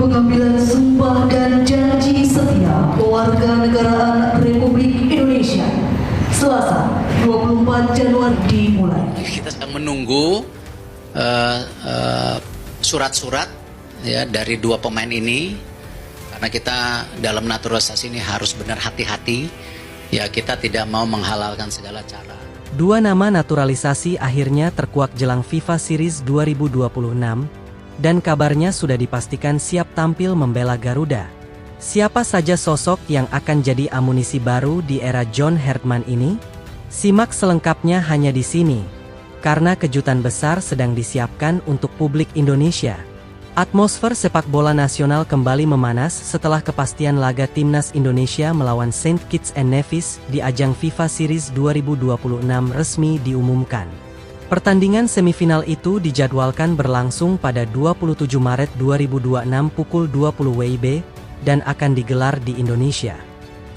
pengambilan sumpah dan janji setia kewarganegaraan Republik Indonesia. Selasa, 24 Januari dimulai. Kita sedang menunggu surat-surat ya dari dua pemain ini, karena kita dalam naturalisasi ini harus benar hati-hati. Ya, kita tidak mau menghalalkan segala cara. Dua nama naturalisasi akhirnya terkuak jelang FIFA Series 2026, dan kabarnya sudah dipastikan siap tampil membela Garuda. Siapa saja sosok yang akan jadi amunisi baru di era John Hartman ini? Simak selengkapnya hanya di sini, karena kejutan besar sedang disiapkan untuk publik Indonesia. Atmosfer sepak bola nasional kembali memanas setelah kepastian laga Timnas Indonesia melawan Saint Kitts and Nevis di ajang FIFA Series 2026 resmi diumumkan. Pertandingan semifinal itu dijadwalkan berlangsung pada 27 Maret 2026 pukul 20 WIB dan akan digelar di Indonesia.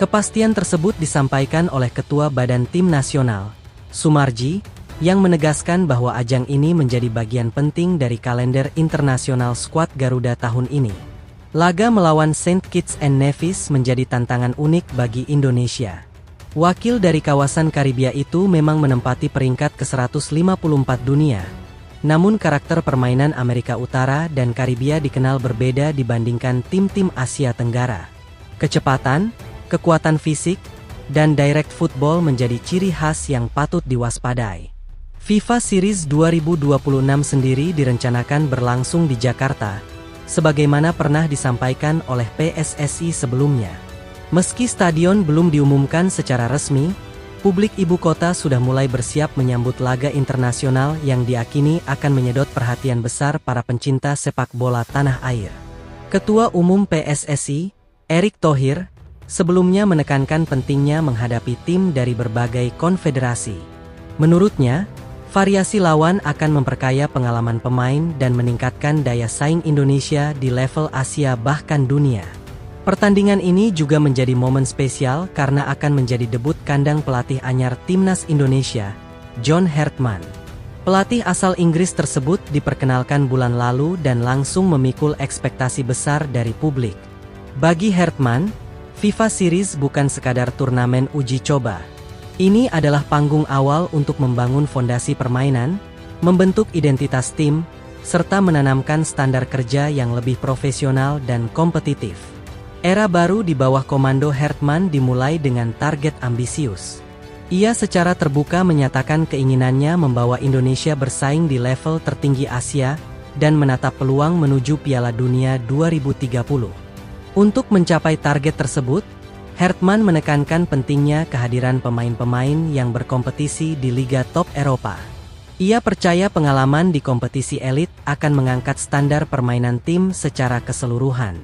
Kepastian tersebut disampaikan oleh Ketua Badan Tim Nasional, Sumarji, yang menegaskan bahwa ajang ini menjadi bagian penting dari kalender internasional skuad Garuda tahun ini. Laga melawan Saint Kitts and Nevis menjadi tantangan unik bagi Indonesia. Wakil dari kawasan Karibia itu memang menempati peringkat ke-154 dunia. Namun karakter permainan Amerika Utara dan Karibia dikenal berbeda dibandingkan tim-tim Asia Tenggara. Kecepatan, kekuatan fisik, dan direct football menjadi ciri khas yang patut diwaspadai. FIFA Series 2026 sendiri direncanakan berlangsung di Jakarta, sebagaimana pernah disampaikan oleh PSSI sebelumnya. Meski stadion belum diumumkan secara resmi, publik ibu kota sudah mulai bersiap menyambut laga internasional yang diyakini akan menyedot perhatian besar para pencinta sepak bola tanah air. Ketua Umum PSSI, Erick Thohir, sebelumnya menekankan pentingnya menghadapi tim dari berbagai konfederasi. Menurutnya, variasi lawan akan memperkaya pengalaman pemain dan meningkatkan daya saing Indonesia di level Asia bahkan dunia. Pertandingan ini juga menjadi momen spesial karena akan menjadi debut kandang pelatih anyar Timnas Indonesia, John Hartman. Pelatih asal Inggris tersebut diperkenalkan bulan lalu dan langsung memikul ekspektasi besar dari publik. Bagi Hartman, FIFA Series bukan sekadar turnamen uji coba. Ini adalah panggung awal untuk membangun fondasi permainan, membentuk identitas tim, serta menanamkan standar kerja yang lebih profesional dan kompetitif. Era baru di bawah komando Hartman dimulai dengan target ambisius. Ia secara terbuka menyatakan keinginannya membawa Indonesia bersaing di level tertinggi Asia dan menatap peluang menuju Piala Dunia 2030. Untuk mencapai target tersebut, Hartman menekankan pentingnya kehadiran pemain-pemain yang berkompetisi di liga top Eropa. Ia percaya pengalaman di kompetisi elit akan mengangkat standar permainan tim secara keseluruhan.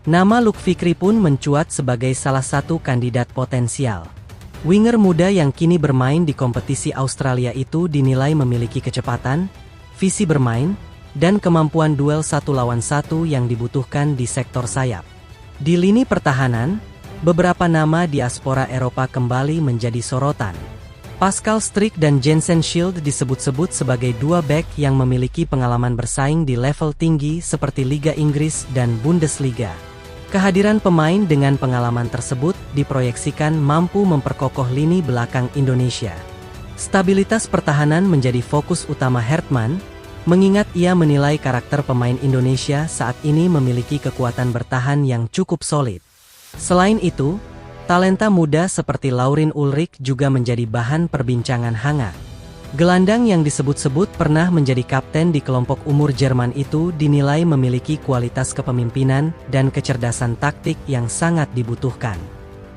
Nama Luke Fikri pun mencuat sebagai salah satu kandidat potensial. Winger muda yang kini bermain di kompetisi Australia itu dinilai memiliki kecepatan, visi bermain, dan kemampuan duel satu lawan satu yang dibutuhkan di sektor sayap. Di lini pertahanan, beberapa nama diaspora Eropa kembali menjadi sorotan. Pascal Struijk dan Jensen Schild disebut-sebut sebagai dua bek yang memiliki pengalaman bersaing di level tinggi seperti Liga Inggris dan Bundesliga. Kehadiran pemain dengan pengalaman tersebut diproyeksikan mampu memperkokoh lini belakang Indonesia. Stabilitas pertahanan menjadi fokus utama Hartman, mengingat ia menilai karakter pemain Indonesia saat ini memiliki kekuatan bertahan yang cukup solid. Selain itu, talenta muda seperti Laurin Ulrich juga menjadi bahan perbincangan hangat. Gelandang yang disebut-sebut pernah menjadi kapten di kelompok umur Jerman itu dinilai memiliki kualitas kepemimpinan dan kecerdasan taktik yang sangat dibutuhkan.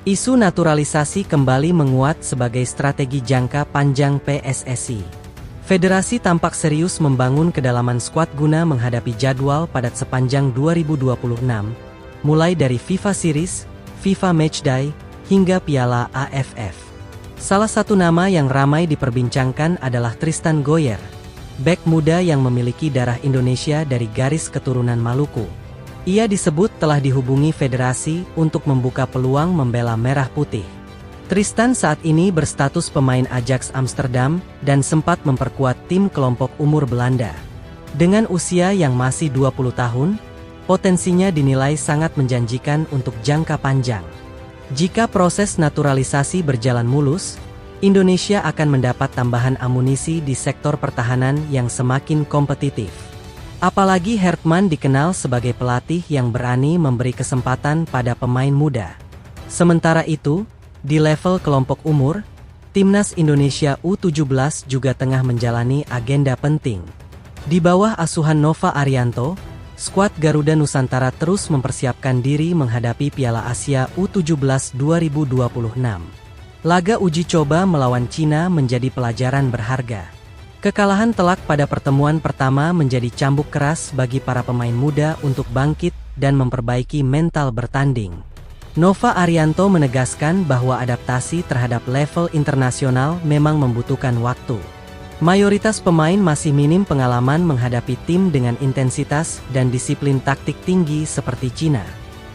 Isu naturalisasi kembali menguat sebagai strategi jangka panjang PSSI. Federasi tampak serius membangun kedalaman skuad guna menghadapi jadwal padat sepanjang 2026. Mulai dari FIFA Series, FIFA Matchday, hingga Piala AFF. Salah satu nama yang ramai diperbincangkan adalah Tristan Goyer, bek muda yang memiliki darah Indonesia dari garis keturunan Maluku. Ia disebut telah dihubungi federasi untuk membuka peluang membela Merah Putih. Tristan saat ini berstatus pemain Ajax Amsterdam dan sempat memperkuat tim kelompok umur Belanda. Dengan usia yang masih 20 tahun, potensinya dinilai sangat menjanjikan untuk jangka panjang. Jika proses naturalisasi berjalan mulus, Indonesia akan mendapat tambahan amunisi di sektor pertahanan yang semakin kompetitif. Apalagi Hertman dikenal sebagai pelatih yang berani memberi kesempatan pada pemain muda. Sementara itu, di level kelompok umur, Timnas Indonesia U17 juga tengah menjalani agenda penting. Di bawah asuhan Nova Arianto, skuad Garuda Nusantara terus mempersiapkan diri menghadapi Piala Asia U17 2026. Laga uji coba melawan Cina menjadi pelajaran berharga. Kekalahan telak pada pertemuan pertama menjadi cambuk keras bagi para pemain muda untuk bangkit dan memperbaiki mental bertanding. Nova Arianto menegaskan bahwa adaptasi terhadap level internasional memang membutuhkan waktu. Mayoritas pemain masih minim pengalaman menghadapi tim dengan intensitas dan disiplin taktik tinggi seperti Cina.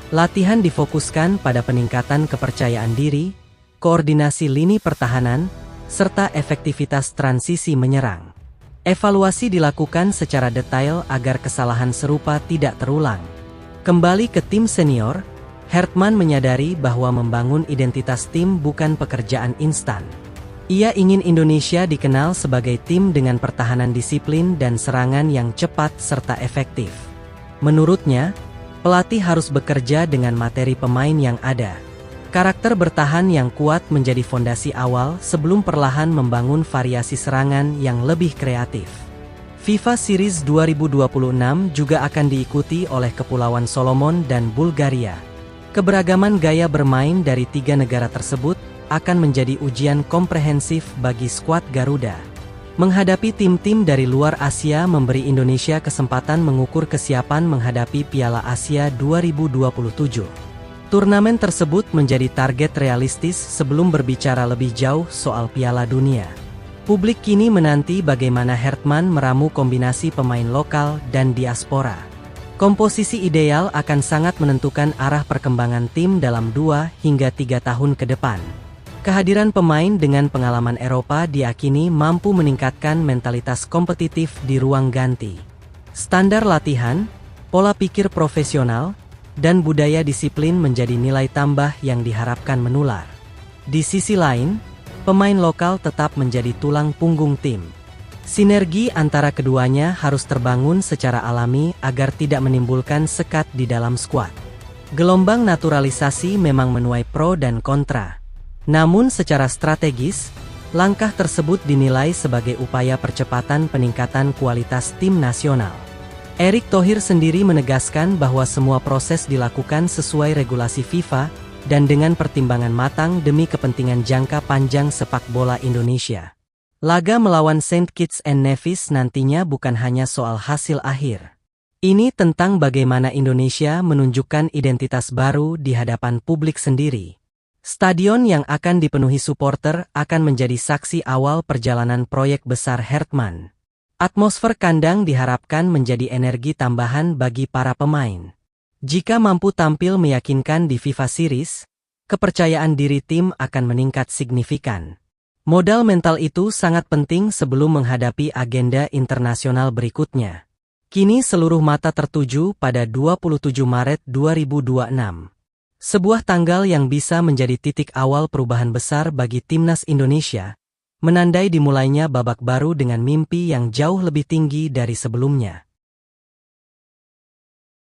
Latihan difokuskan pada peningkatan kepercayaan diri, koordinasi lini pertahanan, serta efektivitas transisi menyerang. Evaluasi dilakukan secara detail agar kesalahan serupa tidak terulang. Kembali ke tim senior, Hertman menyadari bahwa membangun identitas tim bukan pekerjaan instan. Ia ingin Indonesia dikenal sebagai tim dengan pertahanan disiplin dan serangan yang cepat serta efektif. Menurutnya, pelatih harus bekerja dengan materi pemain yang ada. Karakter bertahan yang kuat menjadi fondasi awal sebelum perlahan membangun variasi serangan yang lebih kreatif. FIFA Series 2026 juga akan diikuti oleh Kepulauan Solomon dan Bulgaria. Keberagaman gaya bermain dari tiga negara tersebut akan menjadi ujian komprehensif bagi skuad Garuda. Menghadapi tim-tim dari luar Asia memberi Indonesia kesempatan mengukur kesiapan menghadapi Piala Asia 2027. Turnamen tersebut menjadi target realistis sebelum berbicara lebih jauh soal Piala Dunia. Publik kini menanti bagaimana Hertman meramu kombinasi pemain lokal dan diaspora. Komposisi ideal akan sangat menentukan arah perkembangan tim dalam 2 hingga 3 tahun ke depan. Kehadiran pemain dengan pengalaman Eropa diyakini mampu meningkatkan mentalitas kompetitif di ruang ganti. Standar latihan, pola pikir profesional, dan budaya disiplin menjadi nilai tambah yang diharapkan menular. Di sisi lain, pemain lokal tetap menjadi tulang punggung tim. Sinergi antara keduanya harus terbangun secara alami agar tidak menimbulkan sekat di dalam skuad. Gelombang naturalisasi memang menuai pro dan kontra. Namun secara strategis, langkah tersebut dinilai sebagai upaya percepatan peningkatan kualitas tim nasional. Erick Thohir sendiri menegaskan bahwa semua proses dilakukan sesuai regulasi FIFA dan dengan pertimbangan matang demi kepentingan jangka panjang sepak bola Indonesia. Laga melawan Saint Kitts and Nevis nantinya bukan hanya soal hasil akhir. Ini tentang bagaimana Indonesia menunjukkan identitas baru di hadapan publik sendiri. Stadion yang akan dipenuhi supporter akan menjadi saksi awal perjalanan proyek besar Hertman. Atmosfer kandang diharapkan menjadi energi tambahan bagi para pemain. Jika mampu tampil meyakinkan di FIFA Series, kepercayaan diri tim akan meningkat signifikan. Modal mental itu sangat penting sebelum menghadapi agenda internasional berikutnya. Kini seluruh mata tertuju pada 27 Maret 2026. Sebuah tanggal yang bisa menjadi titik awal perubahan besar bagi Timnas Indonesia, menandai dimulainya babak baru dengan mimpi yang jauh lebih tinggi dari sebelumnya.